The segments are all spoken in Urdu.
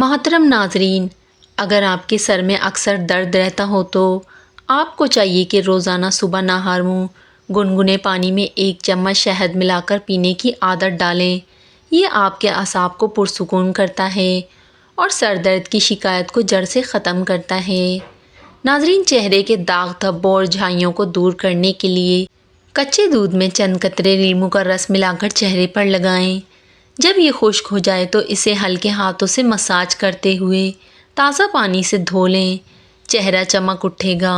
محترم ناظرین، اگر آپ کے سر میں اکثر درد رہتا ہو تو آپ کو چاہیے کہ روزانہ صبح نہار منہ گنگنے پانی میں 1 چمچ شہد ملا کر پینے کی عادت ڈالیں۔ یہ آپ کے اعصاب کو پرسکون کرتا ہے اور سر درد کی شکایت کو جڑ سے ختم کرتا ہے۔ ناظرین، چہرے کے داغ دھبوں اور جھائیوں کو دور کرنے کے لیے کچے دودھ میں چند قطرے لیموں کا رس ملا کر چہرے پر لگائیں۔ جب یہ خشک ہو جائے تو اسے ہلکے ہاتھوں سے مساج کرتے ہوئے تازہ پانی سے دھو لیں، چہرہ چمک اٹھے گا۔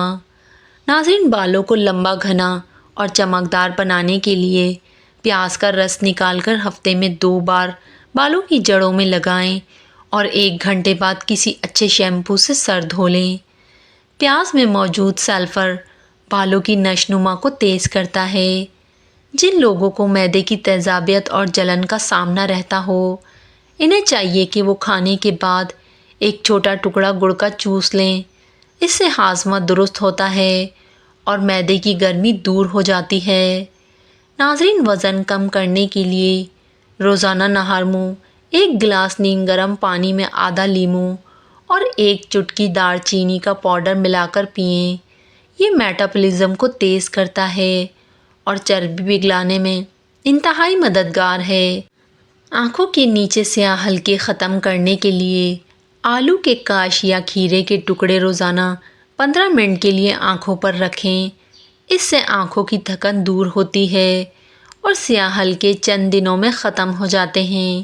ناظرین، بالوں کو لمبا، گھنا اور چمکدار بنانے کے لیے پیاز کا رس نکال کر ہفتے میں 2 بار بالوں کی جڑوں میں لگائیں اور 1 گھنٹے بعد کسی اچھے شیمپو سے سر دھو لیں۔ پیاز میں موجود سلفر بالوں کی نشوونما کو تیز کرتا ہے۔ جن لوگوں کو معدے کی تیزابیت اور جلن کا سامنا رہتا ہو، انہیں چاہیے کہ وہ کھانے کے بعد 1 چھوٹا ٹکڑا گڑ کا چوس لیں۔ اس سے ہاضمہ درست ہوتا ہے اور معدے کی گرمی دور ہو جاتی ہے۔ ناظرین، وزن کم کرنے کے لیے روزانہ نہار منہ 1 گلاس نیم گرم پانی میں آدھا لیموں اور 1 چٹکی دار چینی کا پاؤڈر ملا کر پئیں۔ یہ میٹابولزم کو تیز کرتا ہے اور چربی پگھلانے میں انتہائی مددگار ہے۔ آنکھوں کے نیچے سیاہ حلقے ختم کرنے کے لیے آلو کے کاش یا کھیرے کے ٹکڑے روزانہ 15 منٹ کے لیے آنکھوں پر رکھیں۔ اس سے آنکھوں کی تھکن دور ہوتی ہے اور سیاہ حلقے چند دنوں میں ختم ہو جاتے ہیں۔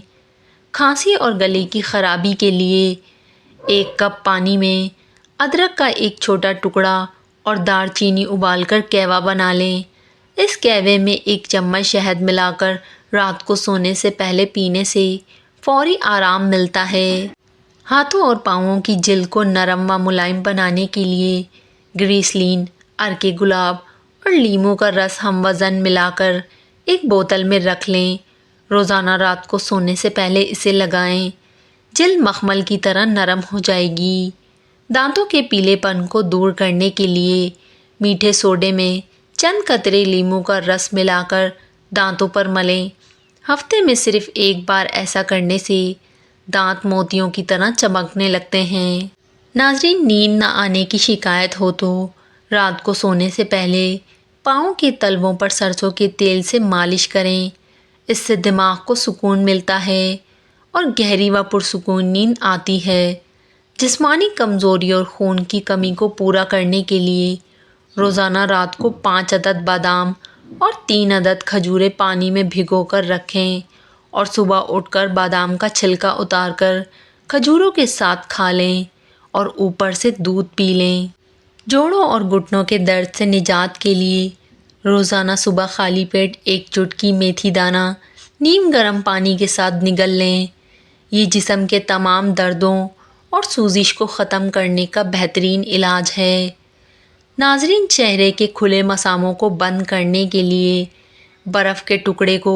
کھانسی اور گلے کی خرابی کے لیے 1 کپ پانی میں ادرک کا 1 چھوٹا ٹکڑا اور دار چینی ابال کر کہوہ بنا لیں۔ اس کہوے میں 1 چمچ شہد ملا کر رات کو سونے سے پہلے پینے سے فوری آرام ملتا ہے۔ ہاتھوں اور پاؤں کی جلد کو نرم و ملائم بنانے کے لیے گریسلین، عرق گلاب اور لیموں کا رس ہم وزن ملا کر 1 بوتل میں رکھ لیں۔ روزانہ رات کو سونے سے پہلے اسے لگائیں۔ جلد مخمل کی طرح نرم ہو جائے گی۔ دانتوں کے پیلے پن کو دور کرنے کے لیے میٹھے سوڈے میں چند قطرے لیموں کا رس ملا کر دانتوں پر ملیں۔ ہفتے میں صرف 1 بار ایسا کرنے سے دانت موتیوں کی طرح چمکنے لگتے ہیں۔ ناظرین، نیند نہ آنے کی شکایت ہو تو رات کو سونے سے پہلے پاؤں کے تلووں پر سرسوں کے تیل سے مالش کریں۔ اس سے دماغ کو سکون ملتا ہے اور گہری و پرسکون نیند آتی ہے۔ جسمانی کمزوری اور خون کی کمی کو پورا کرنے کے لیے روزانہ رات کو 5 عدد بادام اور 3 عدد کھجوریں پانی میں بھگو کر رکھیں اور صبح اٹھ کر بادام کا چھلکا اتار کر کھجوروں کے ساتھ کھا لیں اور اوپر سے دودھ پی لیں۔ جوڑوں اور گھٹنوں کے درد سے نجات کے لیے روزانہ صبح خالی پیٹ 1 چٹکی میتھی دانہ نیم گرم پانی کے ساتھ نگل لیں۔ یہ جسم کے تمام دردوں اور سوزش کو ختم کرنے کا بہترین علاج ہے۔ ناظرین، چہرے کے کھلے مساموں کو بند کرنے کے لیے برف کے ٹکڑے کو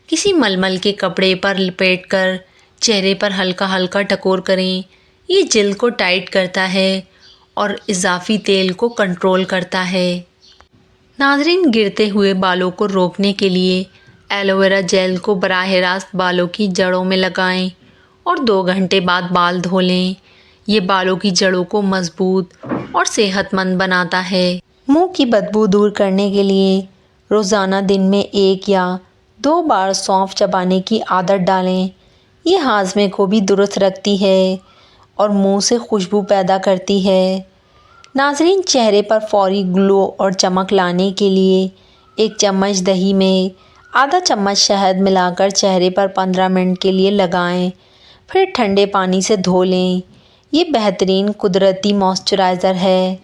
کسی ململ کے کپڑے پر لپیٹ کر چہرے پر ہلکا ہلکا ٹکور کریں۔ یہ جلد کو ٹائٹ کرتا ہے اور اضافی تیل کو کنٹرول کرتا ہے۔ ناظرین، گرتے ہوئے بالوں کو روکنے کے لیے ایلو ویرا جیل کو براہ راست بالوں کی جڑوں میں لگائیں اور 2 گھنٹے بعد بال دھو لیں۔ یہ بالوں کی جڑوں کو مضبوط اور صحت مند بناتا ہے۔ منہ کی بدبو دور کرنے کے لیے روزانہ دن میں 1 یا 2 بار سونف چبانے کی عادت ڈالیں۔ یہ ہاضمے کو بھی درست رکھتی ہے اور منہ سے خوشبو پیدا کرتی ہے۔ ناظرین، چہرے پر فوری گلو اور چمک لانے کے لیے 1 چمچ دہی میں آدھا چمچ شہد ملا کر چہرے پر 15 منٹ کے لیے لگائیں، پھر ٹھنڈے پانی سے دھو لیں۔ یہ بہترین قدرتی موئسچرائزر ہے۔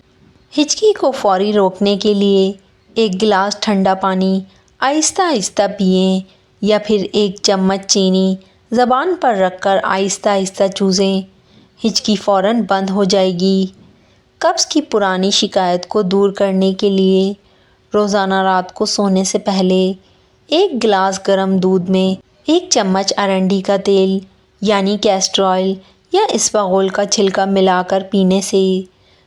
ہچکی کو فوری روکنے کے لیے 1 گلاس ٹھنڈا پانی آہستہ آہستہ پئیں یا پھر 1 چمچ چینی زبان پر رکھ کر آہستہ آہستہ چوسیں۔ ہچکی فوراً بند ہو جائے گی۔ قبض کی پرانی شکایت کو دور کرنے کے لیے روزانہ رات کو سونے سے پہلے 1 گلاس گرم دودھ میں 1 چمچ ارنڈی کا تیل یعنی کیسٹر آئل یا اسواغول کا چھلکا ملا کر پینے سے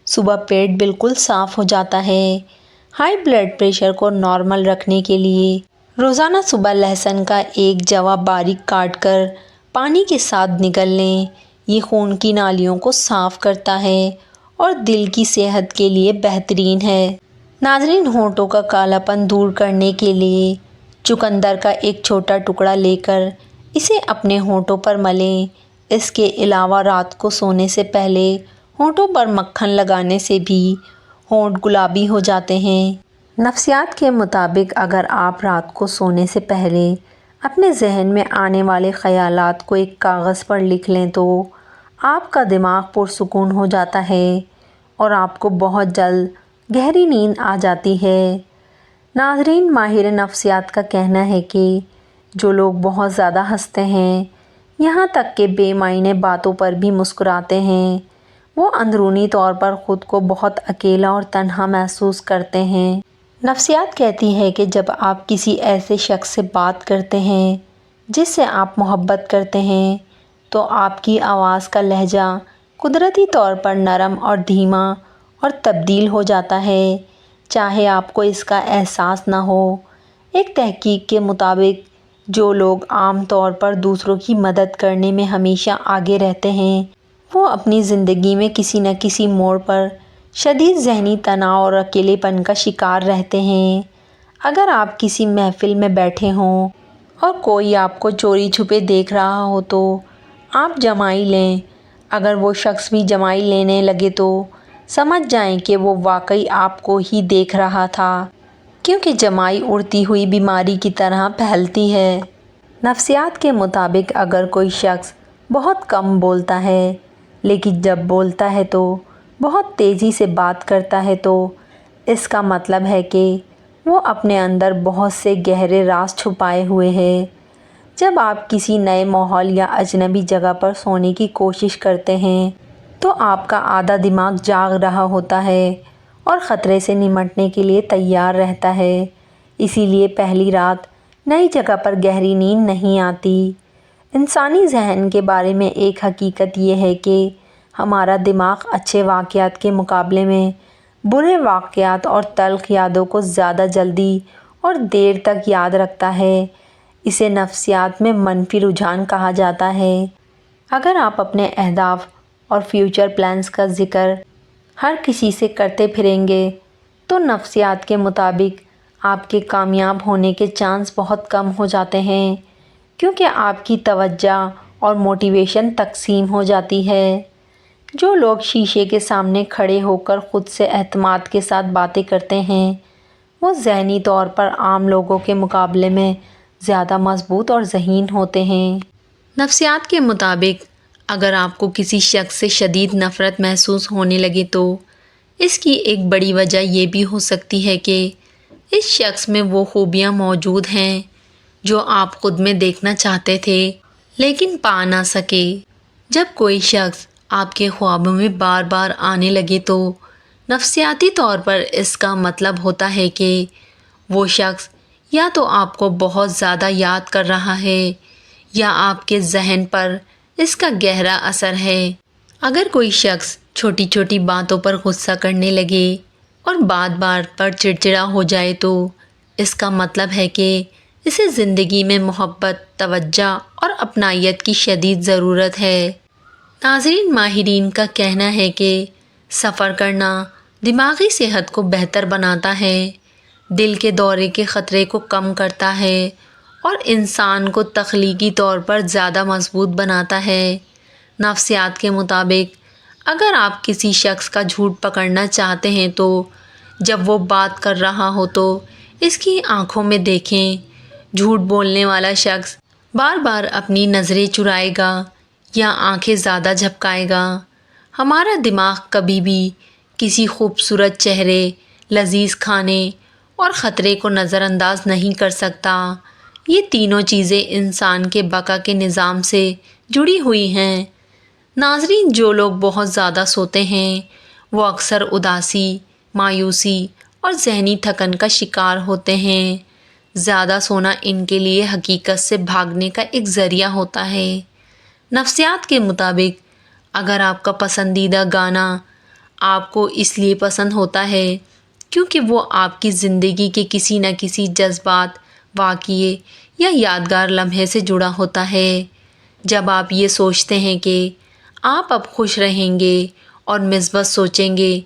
صبح پیٹ بالکل صاف ہو جاتا ہے۔ ہائی بلڈ پریشر کو نارمل رکھنے کے لیے روزانہ صبح لہسن کا 1 جوا باریک کاٹ کر پانی کے ساتھ نگل لیں۔ یہ خون کی نالیوں کو صاف کرتا ہے اور دل کی صحت کے لیے بہترین ہے۔ ناظرین، ہونٹوں کا کالا پن دور کرنے کے لیے چقندر کا ایک چھوٹا ٹکڑا لے کر اسے اپنے ہونٹوں پر ملیں۔ اس کے علاوہ رات کو سونے سے پہلے ہونٹوں پر مکھن لگانے سے بھی ہونٹ گلابی ہو جاتے ہیں۔ نفسیات کے مطابق اگر آپ رات کو سونے سے پہلے اپنے ذہن میں آنے والے خیالات کو ایک کاغذ پر لکھ لیں تو آپ کا دماغ پرسکون ہو جاتا ہے اور آپ کو بہت جلد گہری نیند آ جاتی ہے۔ ناظرین، ماہر نفسیات کا کہنا ہے کہ جو لوگ بہت زیادہ ہنستے ہیں، یہاں تک کہ بے معنی باتوں پر بھی مسکراتے ہیں، وہ اندرونی طور پر خود کو بہت اکیلا اور تنہا محسوس کرتے ہیں۔ نفسیات کہتی ہے کہ جب آپ کسی ایسے شخص سے بات کرتے ہیں جس سے آپ محبت کرتے ہیں تو آپ کی آواز کا لہجہ قدرتی طور پر نرم اور دھیما اور تبدیل ہو جاتا ہے، چاہے آپ کو اس کا احساس نہ ہو۔ ایک تحقیق کے مطابق جو لوگ عام طور پر دوسروں کی مدد کرنے میں ہمیشہ آگے رہتے ہیں، وہ اپنی زندگی میں کسی نہ کسی موڑ پر شدید ذہنی تناؤ اور اکیلے پن کا شکار رہتے ہیں۔ اگر آپ کسی محفل میں بیٹھے ہوں اور کوئی آپ کو چوری چھپے دیکھ رہا ہو تو آپ جمائی لیں۔ اگر وہ شخص بھی جمائی لینے لگے تو سمجھ جائیں کہ وہ واقعی آپ کو ہی دیکھ رہا تھا، کیونکہ جمائی اڑتی ہوئی بیماری کی طرح پھیلتی ہے۔ نفسیات کے مطابق اگر کوئی شخص بہت کم بولتا ہے لیکن جب بولتا ہے تو بہت تیزی سے بات کرتا ہے تو اس کا مطلب ہے کہ وہ اپنے اندر بہت سے گہرے راز چھپائے ہوئے ہے۔ جب آپ کسی نئے ماحول یا اجنبی جگہ پر سونے کی کوشش کرتے ہیں تو آپ کا آدھا دماغ جاگ رہا ہوتا ہے اور خطرے سے نمٹنے کے لیے تیار رہتا ہے، اسی لیے پہلی رات نئی جگہ پر گہری نیند نہیں آتی۔ انسانی ذہن کے بارے میں ایک حقیقت یہ ہے کہ ہمارا دماغ اچھے واقعات کے مقابلے میں برے واقعات اور تلخ یادوں کو زیادہ جلدی اور دیر تک یاد رکھتا ہے۔ اسے نفسیات میں منفی رجحان کہا جاتا ہے۔ اگر آپ اپنے اہداف اور فیوچر پلانز کا ذکر ہر کسی سے کرتے پھریں گے تو نفسیات کے مطابق آپ کے کامیاب ہونے کے چانس بہت کم ہو جاتے ہیں، کیونکہ آپ کی توجہ اور موٹیویشن تقسیم ہو جاتی ہے۔ جو لوگ شیشے کے سامنے کھڑے ہو کر خود سے اعتماد کے ساتھ باتیں کرتے ہیں، وہ ذہنی طور پر عام لوگوں کے مقابلے میں زیادہ مضبوط اور ذہین ہوتے ہیں۔ نفسیات کے مطابق اگر آپ کو کسی شخص سے شدید نفرت محسوس ہونے لگے تو اس کی ایک بڑی وجہ یہ بھی ہو سکتی ہے کہ اس شخص میں وہ خوبیاں موجود ہیں جو آپ خود میں دیکھنا چاہتے تھے لیکن پا نہ سکے۔ جب کوئی شخص آپ کے خوابوں میں بار بار آنے لگے تو نفسیاتی طور پر اس کا مطلب ہوتا ہے کہ وہ شخص یا تو آپ کو بہت زیادہ یاد کر رہا ہے یا آپ کے ذہن پر اس کا گہرا اثر ہے۔ اگر کوئی شخص چھوٹی چھوٹی باتوں پر غصہ کرنے لگے اور بات بات پر چڑچڑا ہو جائے تو اس کا مطلب ہے کہ اسے زندگی میں محبت، توجہ اور اپنائیت کی شدید ضرورت ہے۔ ناظرین، ماہرین کا کہنا ہے کہ سفر کرنا دماغی صحت کو بہتر بناتا ہے، دل کے دورے کے خطرے کو کم کرتا ہے اور انسان کو تخلیقی طور پر زیادہ مضبوط بناتا ہے۔ نفسیات کے مطابق اگر آپ کسی شخص کا جھوٹ پکڑنا چاہتے ہیں تو جب وہ بات کر رہا ہو تو اس کی آنکھوں میں دیکھیں۔ جھوٹ بولنے والا شخص بار بار اپنی نظریں چرائے گا یا آنکھیں زیادہ جھپکائے گا۔ ہمارا دماغ کبھی بھی کسی خوبصورت چہرے، لذیذ کھانے اور خطرے کو نظر انداز نہیں کر سکتا۔ یہ تینوں چیزیں انسان کے بقا کے نظام سے جڑی ہوئی ہیں۔ ناظرین، جو لوگ بہت زیادہ سوتے ہیں وہ اکثر اداسی، مایوسی اور ذہنی تھکن کا شکار ہوتے ہیں۔ زیادہ سونا ان کے لیے حقیقت سے بھاگنے کا ایک ذریعہ ہوتا ہے۔ نفسیات کے مطابق اگر آپ کا پسندیدہ گانا آپ کو اس لیے پسند ہوتا ہے کیونکہ وہ آپ کی زندگی کے کسی نہ کسی جذبات، واقعے یا یادگار لمحے سے جڑا ہوتا ہے۔ جب آپ یہ سوچتے ہیں کہ آپ اب خوش رہیں گے اور مثبت سوچیں گے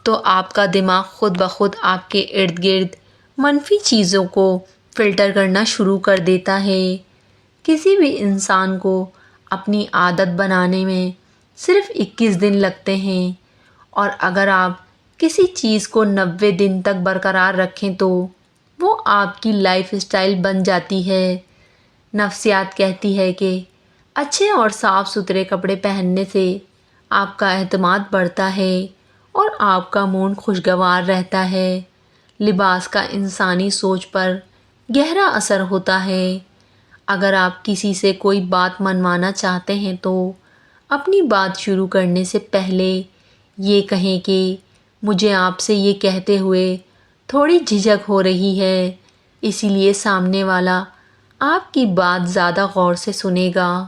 تو آپ کا دماغ خود بخود آپ کے ارد گرد منفی چیزوں کو فلٹر کرنا شروع کر دیتا ہے۔ کسی بھی انسان کو اپنی عادت بنانے میں صرف 21 دن لگتے ہیں، اور اگر آپ کسی چیز کو 90 دن تک برقرار رکھیں تو وہ آپ کی لائف اسٹائل بن جاتی ہے۔ نفسیات کہتی ہے کہ اچھے اور صاف ستھرے کپڑے پہننے سے آپ کا اعتماد بڑھتا ہے اور آپ کا موڈ خوشگوار رہتا ہے۔ لباس کا انسانی سوچ پر گہرا اثر ہوتا ہے۔ اگر آپ کسی سے کوئی بات منوانا چاہتے ہیں تو اپنی بات شروع کرنے سے پہلے یہ کہیں کہ مجھے آپ سے یہ کہتے ہوئے تھوڑی جھجک ہو رہی ہے، اسی لیے سامنے والا آپ کی بات زیادہ غور سے سنے گا۔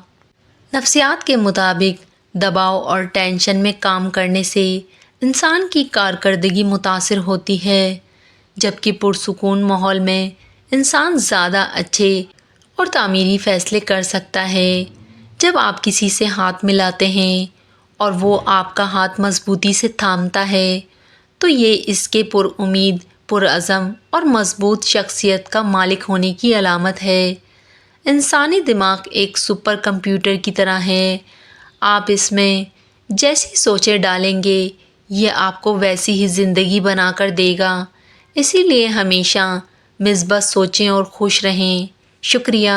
نفسیات کے مطابق دباؤ اور ٹینشن میں کام کرنے سے انسان کی کارکردگی متاثر ہوتی ہے، جبکہ پرسکون ماحول میں انسان زیادہ اچھے اور تعمیری فیصلے کر سکتا ہے۔ جب آپ کسی سے ہاتھ ملاتے ہیں اور وہ آپ کا ہاتھ مضبوطی سے تھامتا ہے تو یہ اس کے پر امید، پرعزم اور مضبوط شخصیت کا مالک ہونے کی علامت ہے۔ انسانی دماغ ایک سپر کمپیوٹر کی طرح ہے، آپ اس میں جیسی سوچیں ڈالیں گے یہ آپ کو ویسی ہی زندگی بنا کر دے گا۔ اسی لیے ہمیشہ مثبت سوچیں اور خوش رہیں۔ شکریہ۔